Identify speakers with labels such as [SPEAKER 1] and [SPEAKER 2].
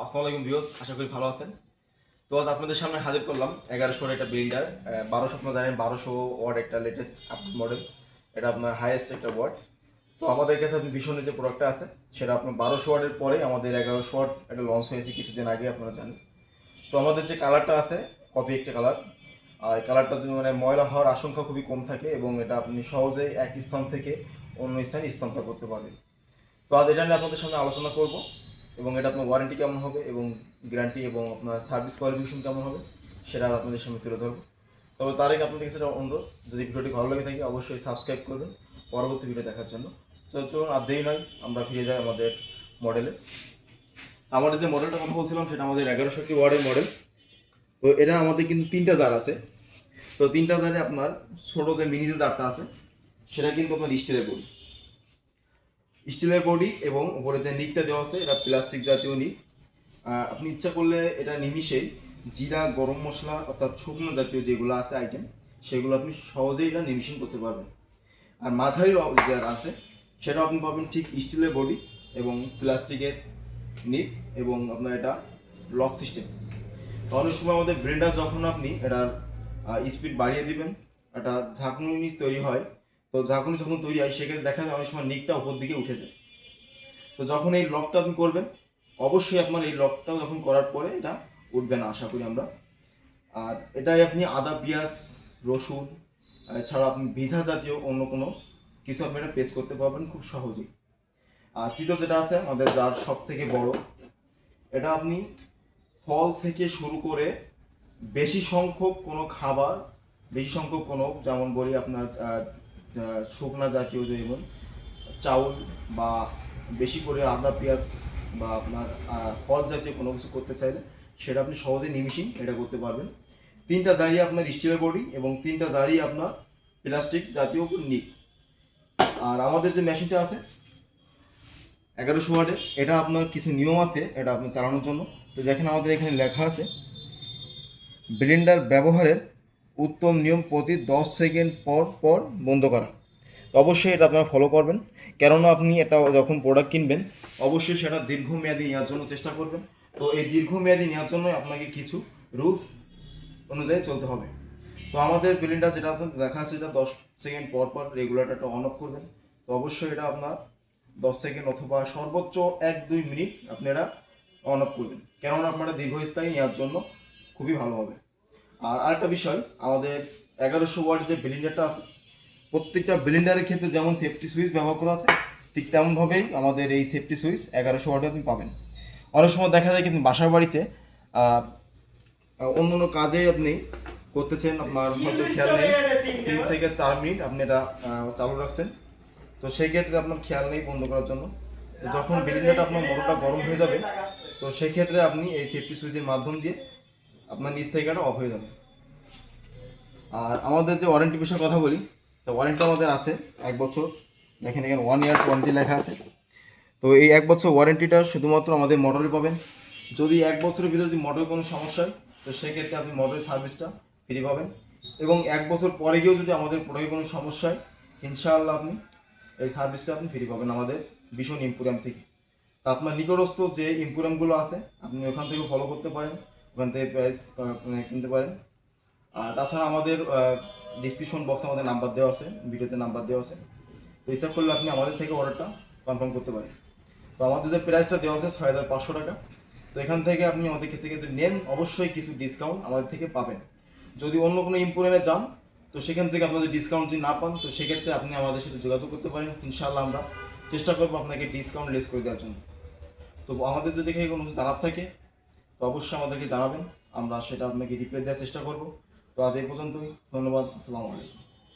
[SPEAKER 1] আসসালামু আলাইকুম ভিউয়ার্স, আশা করি ভালো আছেন। তো আজ আপনাদের সামনে হাজির করলাম 1100 একটা ব্লেন্ডার। 1200 আপনারা জানেন 1200 ওয়াট একটা লেটেস্ট আপডেট মডেল। এটা আপনার হাইয়েস্ট একটা ওয়াট। তো আমাদের কাছে ভীষণের যে প্রোডাক্টটা আছে সেটা আপনার 1200 ওয়াটের পরে আমাদের 1100 ওয়াট একটা লঞ্চ হয়েছে কিছুদিন আগে, আপনারা জানেন। তো আমাদের যে কালারটা আছে কপি একটা কালার, আর এই কালারটা যদি মানে ময়লা হওয়ার আশঙ্কা খুবই কম থাকে এবং এটা আপনি সহজেই এক স্থান থেকে অন্য স্থানে স্থানান্তর করতে পারবেন। তো আজ এটা নিয়ে আপনাদের সামনে আলোচনা করব এবং এটা আপনার ওয়ারেন্টি কেমন হবে এবং গ্যারান্টি এবং আপনার সার্ভিস কোয়ালিফিকেশন কেমন হবে সেটা আপনাদের সামনে তুলে ধরবো। তবে তার আগে আপনাদের কাছে একটা অনুরোধ, যদি ভিডিওটি ভালো লাগে থাকে অবশ্যই সাবস্ক্রাইব করবেন পরবর্তী ভিডিও দেখার জন্য। তো চলুন আর দেরি নয়, আমরা ফিরে যাই আমাদের মডেলে। আমাদের যে মডেলটা কথা বলছিলাম সেটা আমাদের 1100 ওয়ার্ডের মডেল। তো এটা আমাদের কিন্তু 3টা জার আছে। তো 3টা জারে আপনার ছোটো যে মিনি যে জারটা আছে সেটা কিন্তু আপনার স্টিলের বডি এবং উপরে যে নিকটা দেওয়া আছে এটা প্লাস্টিক জাতীয় নিক। আপনি ইচ্ছা করলে এটা নিমিশেই জিরা, গরম মশলা অর্থাৎ শুকনো জাতীয় যেগুলো আছে আইটেম, সেগুলো আপনি সহজেই এটা নিমিশিং করতে পারবেন। আর মাঝারির যার আছে সেটাও আপনি পাবেন ঠিক স্টিলের বডি এবং প্লাস্টিকের নিক এবং আপনার এটা লক সিস্টেম। তো অনেক সময় আমাদের ব্লেন্ডার যখন আপনি এটার স্পিড বাড়িয়ে দিবেন, একটা ঝাঁকুনি তৈরি হয়। তো ঝাঁকুনি যখন তৈরি হয় সেক্ষেত্রে দেখা যায় অনেক সময় নিকটা উপর দিকে উঠে যায়। তো যখন এই লকটা আপনি করবেন অবশ্যই আপনার এই লকটাও যখন করার পরে এটা উঠবে না আশা করি আমরা। আর এটাই আপনি আদা, পেঁয়াজ, রসুন এছাড়া আপনি ভিজা জাতীয় অন্য কোনো কিছু আপনি এটা পেস্ট করতে পারবেন খুব সহজেই। আর তৃতীয় যেটা আছে আমাদের যার সব থেকে বড়, এটা আপনি ফল থেকে শুরু করে বেশি সংখ্যক কোনো খাবার, বেশি সংখ্যক কোনো যেমন বলি আপনার শুকনা জাতীয় যেমন চাউল বা বেশি করে আদা, পেঁয়াজ বা আপনার ফল জাতীয় কোনো কিছু করতে চাইলে সেটা আপনি সহজে নিমিশিং এটা করতে পারবেন। 3টা জারি আপনার স্টিলের বডি এবং 3টা জারি আপনার প্লাস্টিক জাতীয় নিক। আর আমাদের যে মেশিনটা আছে 1100 ওয়াটের, এটা আপনার কিছু নিয়ম আছে এটা আপনার চালানোর জন্য। তো যেখানে আমাদের এখানে লেখা আছে ব্লেন্ডার ব্যবহারের উত্তম নিয়ম প্রতি 10 সেকেন্ড পর পর বন্ধ করা। তো অবশ্যই এটা আপনারা ফলো করবেন, কেননা আপনি এটা যখন প্রোডাক্ট কিনবেন অবশ্যই সেটা দীর্ঘমেয়াদী নেওয়ার জন্য চেষ্টা করবেন। তো এই দীর্ঘমেয়াদী নেওয়ার জন্য আপনাকে কিছু রুলস অনুযায়ী চলতে হবে। তো আমাদের ব্লেন্ডার যেটা আছে দেখা আছে এটা 10 সেকেন্ড পর পর রেগুলেটরটা অন অফ করবেন। তো অবশ্যই এটা আপনার 10 সেকেন্ড অথবা সর্বোচ্চ 1-2 মিনিট আপনি এটা অন অফ করবেন, কেননা আপনারা দীর্ঘস্থায়ী নেওয়ার জন্য খুবই ভালো হবে। আর আরেকটা বিষয়, আমাদের 1100 ওয়াট যে ব্লেন্ডারটা আছে প্রত্যেকটা ব্লেন্ডারের ক্ষেত্রে যেমন সেফটি সুইচ ব্যবহার করা আছে ঠিক তেমনভাবেই আমাদের এই সেফটি সুইচ 1100 ওয়াটে আপনি পাবেন। অনেক সময় দেখা যায় কিন্তু বাসার বাড়িতে অন্য অন্য কাজে আপনি করতেছেন, আপনার হয়তো খেয়াল নেই 3 থেকে 4 মিনিট আপনি এটা চালু রাখছেন। তো সেই ক্ষেত্রে আপনার খেয়াল নেই বন্ধ করার জন্য। তো যখন ব্লেন্ডারটা আপনার মোটরটা গরম হয়ে যাবে তো সেই ক্ষেত্রে আপনি এই সেফটি সুইচের মাধ্যম দিয়ে আপনার নিচ থেকে এটা অফ হয়ে যাবে। আর আমাদের যে ওয়ারেন্টি বিষয়ে কথা বলি, তো ওয়ারেন্টি আমাদের আছে 1 বছর। দেখেন এখানে 1 ইয়ার্স ওয়ারেন্টি লেখা আছে। তো এই 1 বছর ওয়ারেন্টিটা শুধুমাত্র আমাদের মোটরে পাবেন। যদি 1 বছরের ভিতরে যদি মোটরের কোনো সমস্যা হয় তো সেক্ষেত্রে আপনি মোটরের সার্ভিসটা ফ্রি পাবেন। এবং 1 বছর পরে গিয়েও যদি আমাদের প্রোডাক্টে কোনো সমস্যা হয় ইনশাআল্লাহ আপনি এই সার্ভিসটা আপনি ফ্রি পাবেন আমাদের ভীষণ ইম্পোরিয়াম থেকে। তা আপনার নিকটস্থ যে ইম্পোরিয়ামগুলো আছে আপনি ওখান থেকে ফলো করতে পারেন, ওখান থেকে প্রাইস কিনতে পারেন। আর তাছাড়া আমাদের ডিসক্রিপশন বক্সে আমাদের নাম্বার দেওয়া আছে, ভিডিওতে নাম্বার দেওয়া আছে। তো ইচ্ছা করলে আপনি আমাদের থেকে অর্ডারটা কনফার্ম করতে পারেন। তো আমাদের যে প্রাইসটা দেওয়া আছে 6500 টাকা। তো এখান থেকে আপনি আমাদের কাছ থেকে যদি নেন অবশ্যই কিছু ডিসকাউন্ট আমাদের থেকে পাবেন। যদি অন্য কোনো ইম্পোরিয়ামে যান তো সেখান থেকে আপনাদের ডিসকাউন্ট যদি না পান তো সেক্ষেত্রে আপনি আমাদের সাথে যোগাযোগ করতে পারেন। ইনশাআল্লাহ আমরা চেষ্টা করবো আপনাকে ডিসকাউন্ট লেস করে দেওয়ার জন্য। তো আমাদের যদি এখানে কোনো কিছু জানার থাকে তো অবশ্যই আমাদেরকে জানাবেন, আমরা সেটা আপনাকে রিপ্লাই দেওয়ার চেষ্টা করব। তো আজ এই পর্যন্তই, ধন্যবাদ, আসসালামু আলাইকুম।